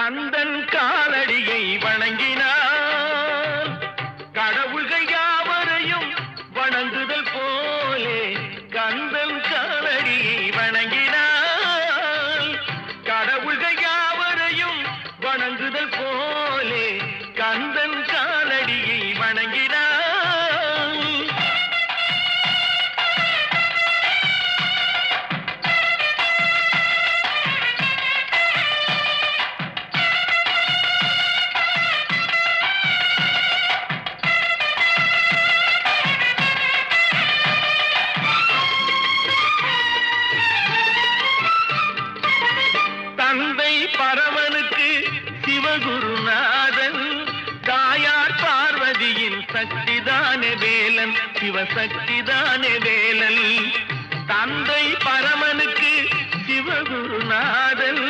கந்தன் காலடியை வணங்கினான் கடவுள்கள் யாவரையும் வணங்குதல் போலே கந்தன் காலடியை வணங்கினான் கடவுள்கள் யாவரையும் வணங்குதல் போலே கந்தன் காலடியை வணங்கினான். தந்தை பரமனுக்கு சிவகுருநாதன் தாயார் பார்வதியின் சக்திதானே வேலன் சிவசக்திதானே வேலன். தந்தை பரமனுக்கு சிவகுருநாதன்